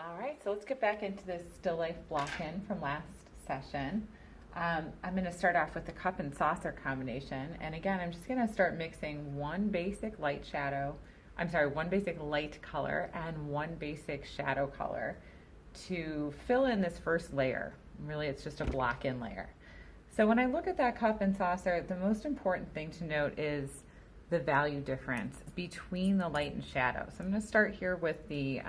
All right, so let's get back into this Still Life block-in from last session. I'm going to start off with the cup and saucer combination. And again, I'm just going to start mixing one basic light color and one basic shadow color to fill in this first layer. Really, it's just a block-in layer. So when I look at that cup and saucer, the most important thing to note is the value difference between the light and shadow. So I'm going to start here with the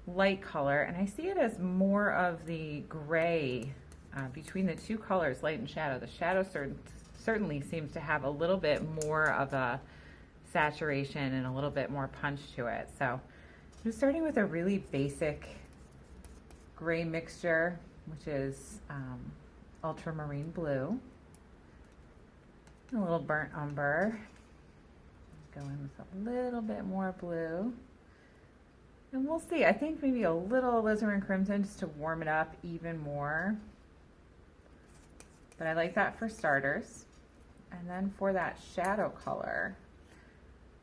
light color, and I see it as more of the gray between the two colors, light and shadow. The shadow certainly seems to have a little bit more of a saturation and a little bit more punch to it. So I'm starting with a really basic gray mixture, which is ultramarine blue, a little burnt umber. Go in with a little bit more blue. And we'll see, I think maybe a little alizarin crimson just to warm it up even more. But I like that for starters. And then for that shadow color,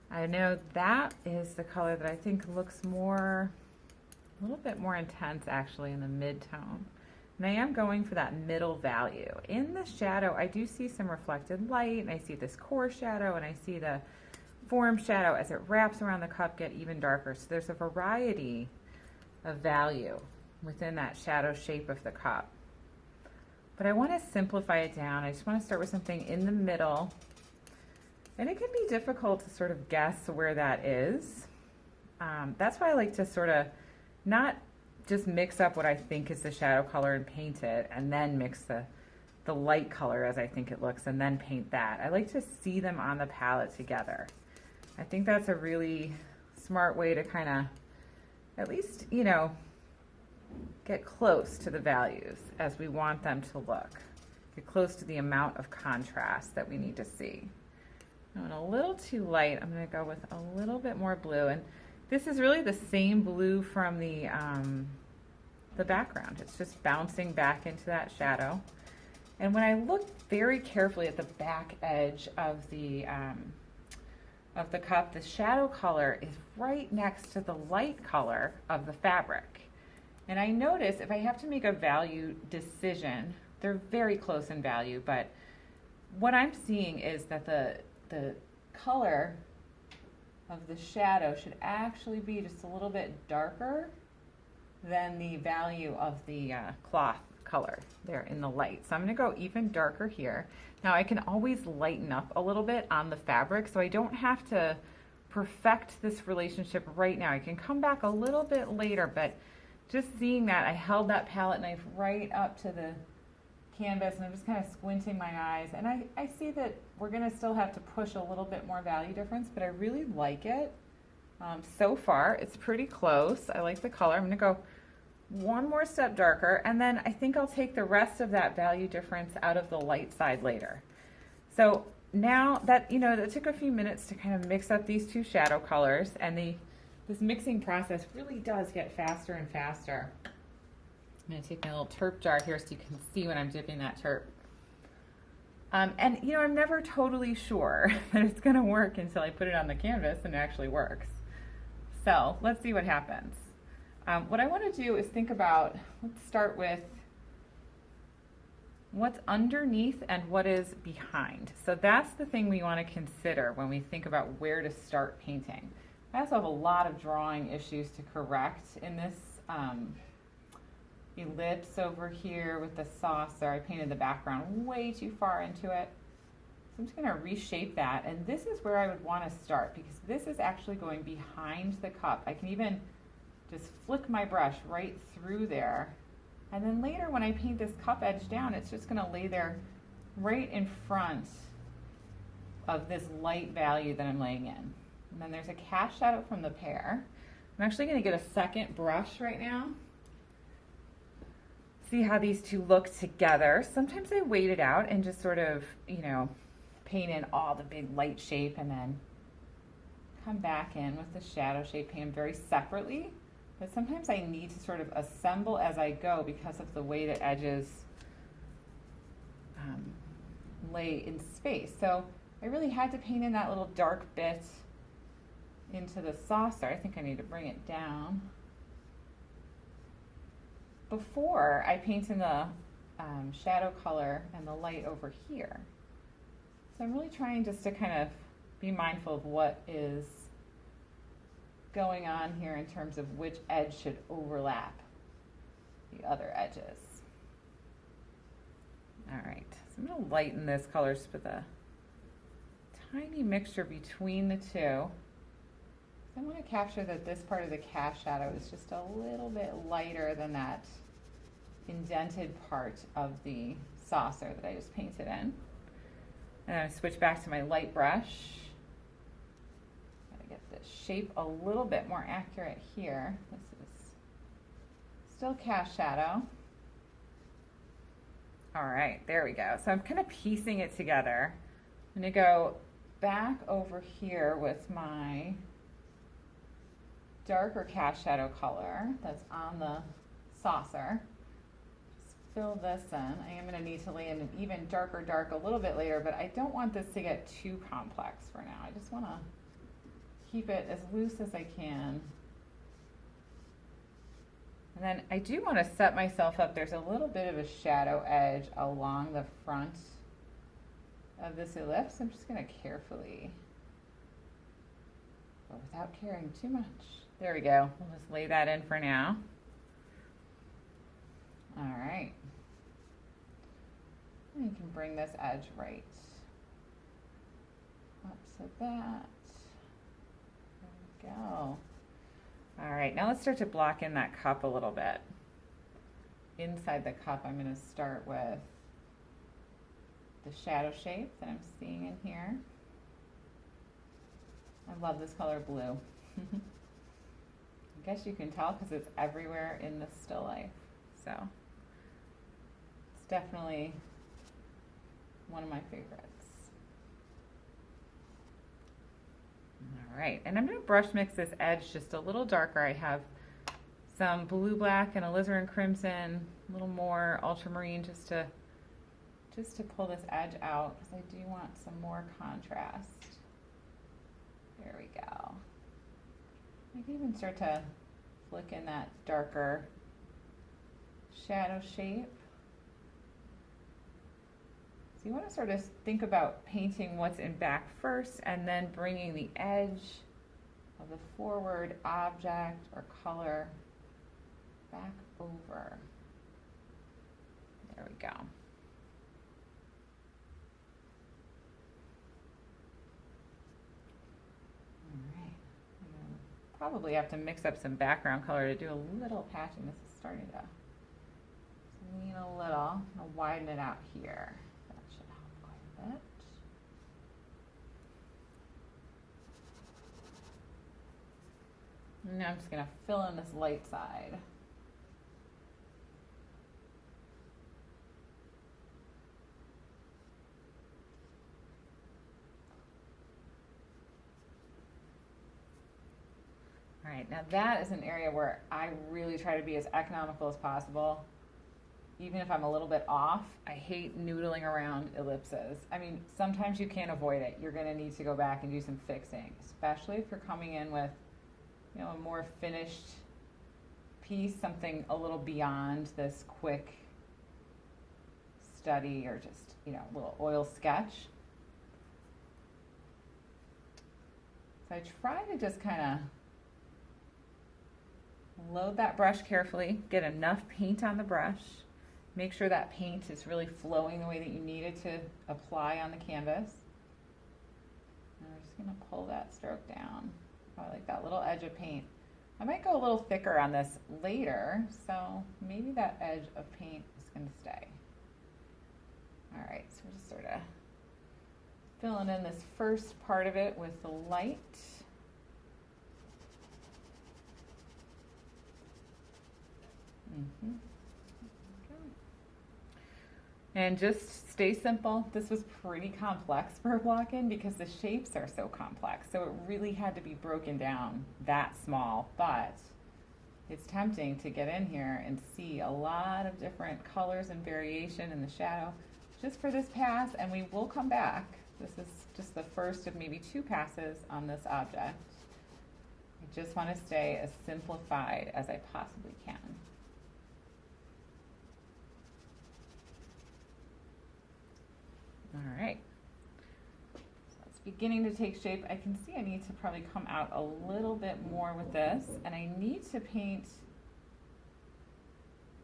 I know that is the color that I think looks more, a little bit more intense actually in the mid-tone. And I am going for that middle value. In the shadow, I do see some reflected light, and I see this core shadow, and I see the form shadow as it wraps around the cup get even darker. So there's a variety of value within that shadow shape of the cup. But I want to simplify it down. I just want to start with something in the middle. And it can be difficult to sort of guess where that is. That's why I like to sort of not just mix up what I think is the shadow color and paint it, and then mix the light color as I think it looks, and then paint that. I like to see them on the palette together. I think that's a really smart way to kind of, at least, you know, get close to the values as we want them to look. Get close to the amount of contrast that we need to see. And a little too light, I'm going to go with a little bit more blue. And this is really the same blue from the background. It's just bouncing back into that shadow. And when I look very carefully at the back edge of the cup, the shadow color is right next to the light color of the fabric. And I notice if I have to make a value decision, they're very close in value, but what I'm seeing is that the color of the shadow should actually be just a little bit darker than the value of the cloth color there in the light. So I'm going to go even darker here. Now I can always lighten up a little bit on the fabric, so I don't have to perfect this relationship right now. I can come back a little bit later, but just seeing that, I held that palette knife right up to the canvas, and I'm just kind of squinting my eyes, and I see that we're going to still have to push a little bit more value difference, but I really like it. So far, it's pretty close. I like the color. I'm going to go one more step darker, and then I think I'll take the rest of that value difference out of the light side later. So now that, you know, it took a few minutes to kind of mix up these two shadow colors, and this mixing process really does get faster and faster. I'm going to take my little turp jar here so you can see when I'm dipping that turp. And you know, I'm never totally sure that it's going to work until I put it on the canvas and it actually works. So let's see what happens. What I want to do is think about, let's start with what's underneath and what is behind. So that's the thing we want to consider when we think about where to start painting. I also have a lot of drawing issues to correct in this ellipse over here with the saucer. I painted the background way too far into it. So I'm just going to reshape that, and this is where I would want to start because this is actually going behind the cup. I can even just flick my brush right through there, and then later when I paint this cup edge down, it's just going to lay there right in front of this light value that I'm laying in. And then there's a cast shadow from the pear. I'm actually going to get a second brush right now. See how these two look together. Sometimes I wait it out and just sort of, you know, paint in all the big light shape and then come back in with the shadow shape, paint them very separately. But sometimes I need to sort of assemble as I go because of the way the edges lay in space. So I really had to paint in that little dark bit into the saucer. I think I need to bring it down. before I paint in the shadow color and the light over here. So I'm really trying just to kind of be mindful of what is going on here in terms of which edge should overlap the other edges. All right, so I'm going to lighten this color just with a tiny mixture between the two. I want to capture that this part of the cast shadow is just a little bit lighter than that indented part of the saucer that I just painted in. And I switch back to my light brush. Gotta get the shape a little bit more accurate here. This is still cast shadow. All right, there we go. So I'm kind of piecing it together. I'm gonna go back over here with my darker cast shadow color that's on the saucer. Just fill this in. I am going to need to lay in an even darker dark a little bit later, but I don't want this to get too complex for now. I just want to keep it as loose as I can. And then I do want to set myself up. There's a little bit of a shadow edge along the front of this ellipse. I'm just going to carefully, but without caring too much. There we go. We'll just lay that in for now. All right. And you can bring this edge right up to that. There we go. All right, now let's start to block in that cup a little bit. Inside the cup, I'm going to start with the shadow shape that I'm seeing in here. I love this color blue. I guess you can tell because it's everywhere in the still life. So it's definitely one of my favorites. All right, and I'm going to brush mix this edge just a little darker. I have some blue black and alizarin crimson, a little more ultramarine just to pull this edge out because I do want some more contrast. There we go. I can even start to flick in that darker shadow shape. So you want to sort of think about painting what's in back first and then bringing the edge of the forward object or color back over. There we go. Probably have to mix up some background color to do a little patching. This is starting to lean a little. I'll widen it out here. That should help quite a bit. And now I'm just going to fill in this light side. All right, now that is an area where I really try to be as economical as possible. Even if I'm a little bit off, I hate noodling around ellipses. I mean, sometimes you can't avoid it. You're gonna need to go back and do some fixing, especially if you're coming in with, you know, a more finished piece, something a little beyond this quick study or just, you know, a little oil sketch. So I try to just kind of load that brush carefully, get enough paint on the brush, make sure that paint is really flowing the way that you need it to apply on the canvas. And we're just going to pull that stroke down. I like that little edge of paint. I might go a little thicker on this later, so maybe that edge of paint is going to stay. All right, so we're just sort of filling in this first part of it with the light. Okay. And just stay simple. This was pretty complex for a block-in because the shapes are so complex. So it really had to be broken down that small, but it's tempting to get in here and see a lot of different colors and variation in the shadow just for this pass, and we will come back. This is just the first of maybe 2 passes on this object. I just want to stay as simplified as I possibly can. All right. So it's beginning to take shape. I can see I need to probably come out a little bit more with this, and I need to paint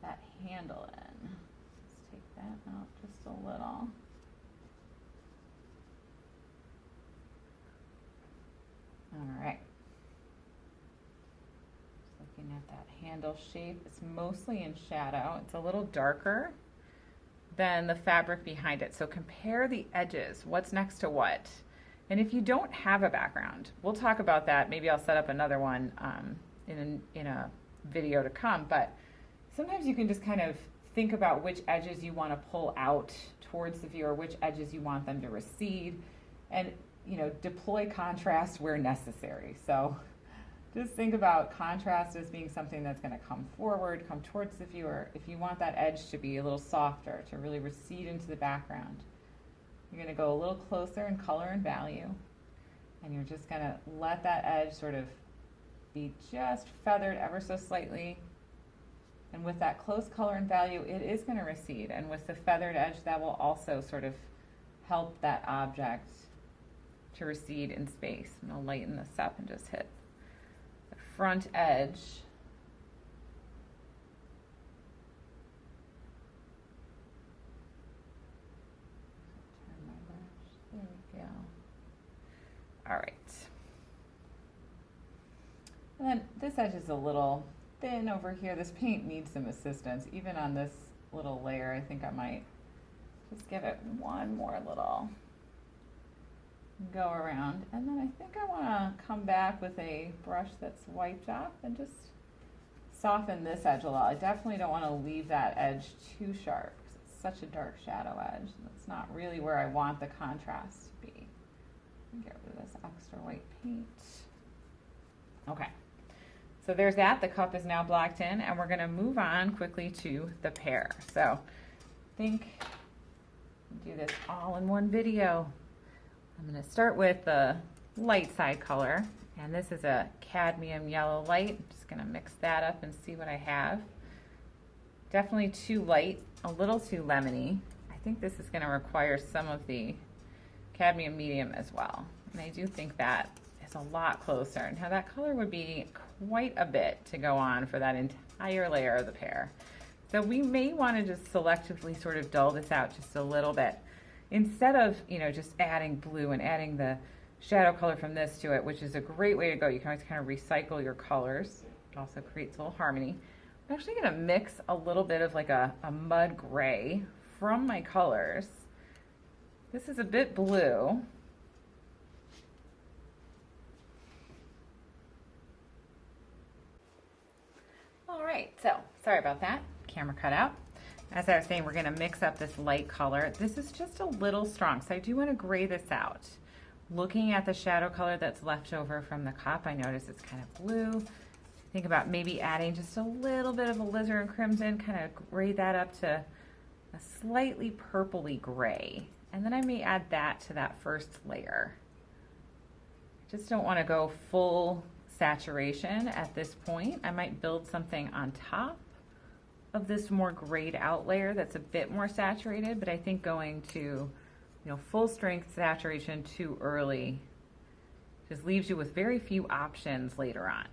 that handle in. Let's take that out just a little. All right. Just looking at that handle shape. It's mostly in shadow. It's a little darker than the fabric behind it. So compare the edges. What's next to what? And if you don't have a background, we'll talk about that. Maybe I'll set up another one in a video to come. But sometimes you can just kind of think about which edges you want to pull out towards the viewer, which edges you want them to recede, and deploy contrast where necessary. So just think about contrast as being something that's going to come forward, come towards the viewer. If you want that edge to be a little softer, to really recede into the background, you're going to go a little closer in color and value, and you're just going to let that edge sort of be just feathered ever so slightly. And with that close color and value, it is going to recede. And with the feathered edge, that will also sort of help that object to recede in space. And I'll lighten this up and just hit the front edge. Turn my brush. There we go. All right. And then this edge is a little thin over here. This paint needs some assistance. Even on this little layer, I think I might just give it one more little go around. And then I think I want to come back with a brush that's wiped off and just soften this edge a lot. I definitely don't want to leave that edge too sharp because it's such a dark shadow edge. That's not really where I want the contrast to be. Get rid of this extra white paint. Okay. So there's that. The cup is now blacked in, and we're going to move on quickly to the pear. So I think do this all in one video. I'm going to start with the light side color, and this is a cadmium yellow light. I'm just going to mix that up and see what I have. Definitely too light, a little too lemony. I think this is going to require some of the cadmium medium as well, and I do think that is a lot closer. Now that color would be quite a bit to go on for that entire layer of the pear. So we may want to just selectively sort of dull this out just a little bit. Instead of, just adding blue and adding the shadow color from this to it, which is a great way to go. You can always kind of recycle your colors. It also creates a little harmony. I'm actually going to mix a little bit of like a mud gray from my colors. This is a bit blue. All right, so sorry about that. Camera cut out. As I was saying, we're going to mix up this light color. This is just a little strong, so I do want to gray this out. Looking at the shadow color that's left over from the cup, I notice it's kind of blue. Think about maybe adding just a little bit of alizarin crimson, kind of gray that up to a slightly purpley gray. And then I may add that to that first layer. Just don't want to go full saturation at this point. I might build something on top of this more grayed out layer that's a bit more saturated, but I think going to full strength saturation too early just leaves you with very few options later on.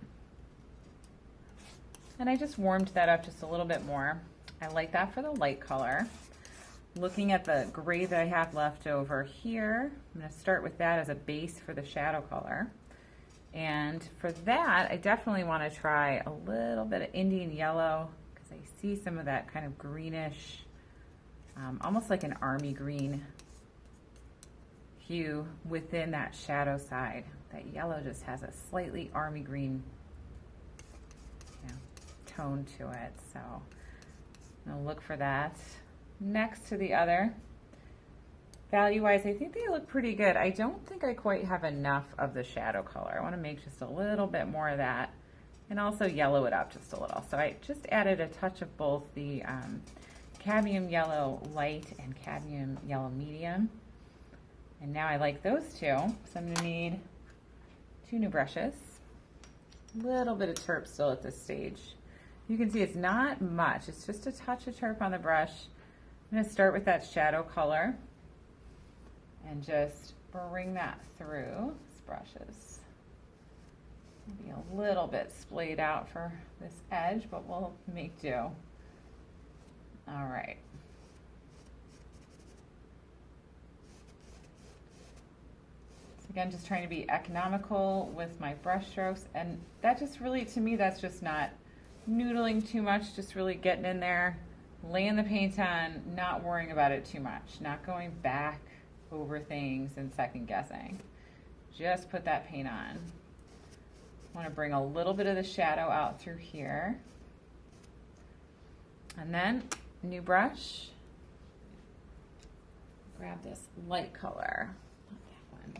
And I just warmed that up just a little bit more. I like that for the light color. Looking at the gray that I have left over here, I'm going to start with that as a base for the shadow color. And for that, I definitely want to try a little bit of Indian yellow, because I see some of that kind of greenish, almost like an army green hue within that shadow side. That yellow just has a slightly army green tone to it. So I'm going to look for that next to the other. Value-wise, I think they look pretty good. I don't think I quite have enough of the shadow color. I want to make just a little bit more of that and also yellow it up just a little. So I just added a touch of both the cadmium yellow light and cadmium yellow medium. And now I like those two. So I'm going to need 2 new brushes. A little bit of terp still at this stage. You can see it's not much. It's just a touch of terp on the brush. I'm going to start with that shadow color. and just bring that through. This brush is maybe a little bit splayed out for this edge, but we'll make do. All right. So again, just trying to be economical with my brush strokes, and that just really, to me, that's just not noodling too much, just really getting in there, laying the paint on, not worrying about it too much, not going back over things and second guessing. Just put that paint on. I want to bring a little bit of the shadow out through here. And then, new brush. Grab this light color. Not that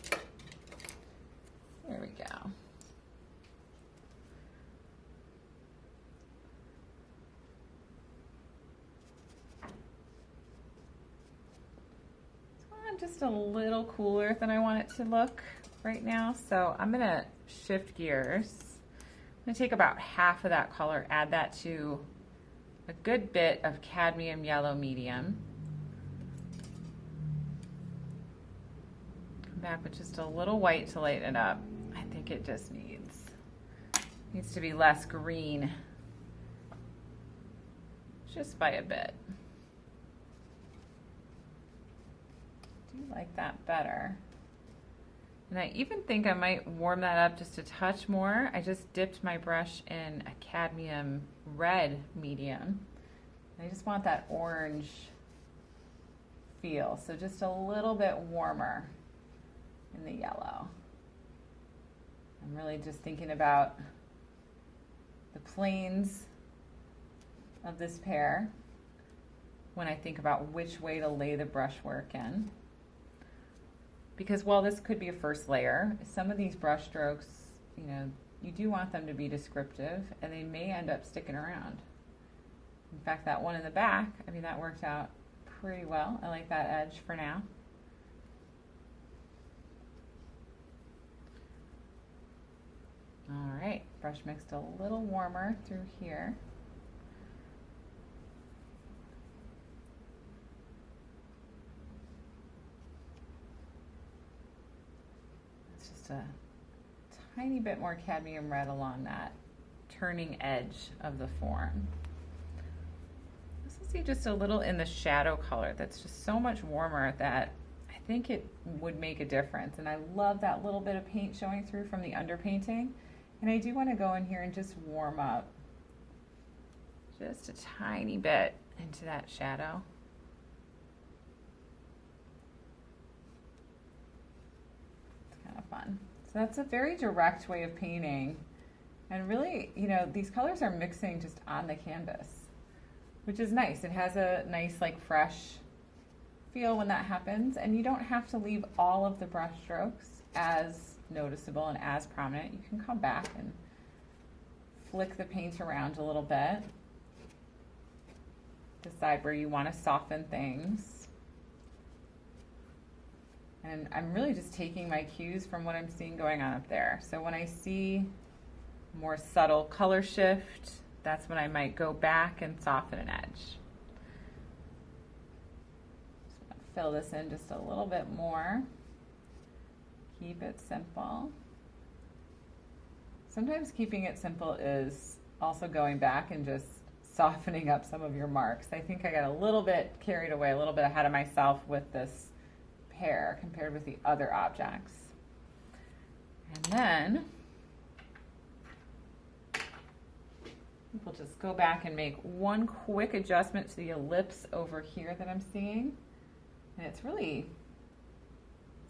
one. There we go. Just a little cooler than I want it to look right now. So I'm gonna shift gears. I'm gonna take about half of that color, add that to a good bit of cadmium yellow medium. Come back with just a little white to lighten it up. I think it just needs to be less green, just by a bit. Like that better. And I even think I might warm that up just a touch more. I just dipped my brush in a cadmium red medium. I just want that orange feel, so just a little bit warmer in the yellow. I'm really just thinking about the planes of this pair when I think about which way to lay the brushwork in. Because while this could be a first layer, some of these brush strokes, you know, you do want them to be descriptive, and they may end up sticking around. In fact, that one in the back, I mean, that worked out pretty well. I like that edge for now. All right, brush mixed a little warmer through here. A tiny bit more cadmium red along that turning edge of the form. This is just a little in the shadow color that's just so much warmer that I think it would make a difference. And I love that little bit of paint showing through from the underpainting. And I do want to go in here and just warm up just a tiny bit into that shadow. Fun. So that's a very direct way of painting, and really, you know, these colors are mixing just on the canvas, which is nice. It has a nice, like, fresh feel when that happens, and you don't have to leave all of the brush strokes as noticeable and as prominent. You can come back and flick the paint around a little bit, decide where you want to soften things. And I'm really just taking my cues from what I'm seeing going on up there. So when I see more subtle color shift, that's when I might go back and soften an edge. Just want to fill this in just a little bit more. Keep it simple. Sometimes keeping it simple is also going back and just softening up some of your marks. I think I got a little bit carried away, a little bit ahead of myself with this pair compared with the other objects. And then we'll just go back and make one quick adjustment to the ellipse over here that I'm seeing. And it's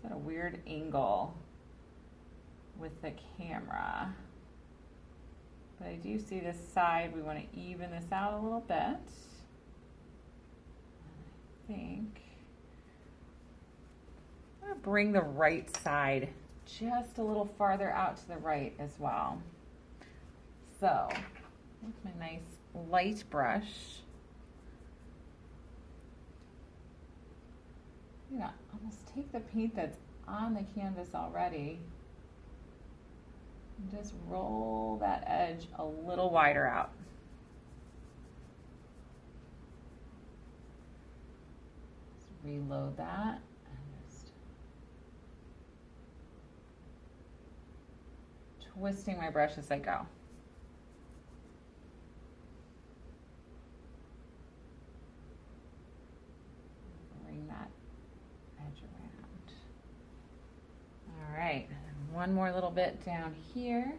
at a weird angle with the camera. But I do see this side, we want to even this out a little bit. I think I'm going to bring the right side just a little farther out to the right as well. So, with my nice light brush, I'm going to almost take the paint that's on the canvas already and just roll that edge a little wider out. reload that and just twisting my brush as I go. Bring that edge around. All right, and one more little bit down here.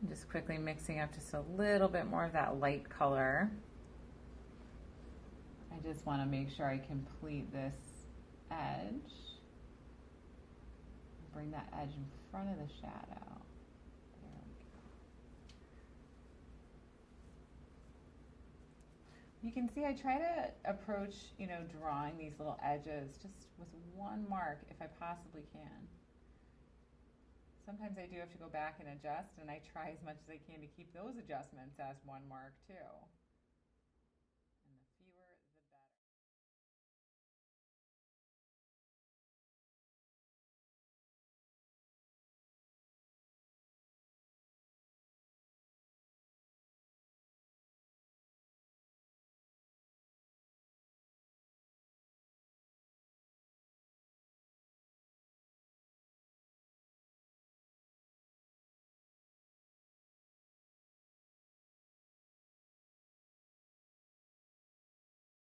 Just quickly mixing up just a little bit more of that light color. I just want to make sure I complete this edge. Bring that edge in front of the shadow. There we go. You can see I try to approach, drawing these little edges just with one mark if I possibly can. Sometimes I do have to go back and adjust, and I try as much as I can to keep those adjustments as one mark too.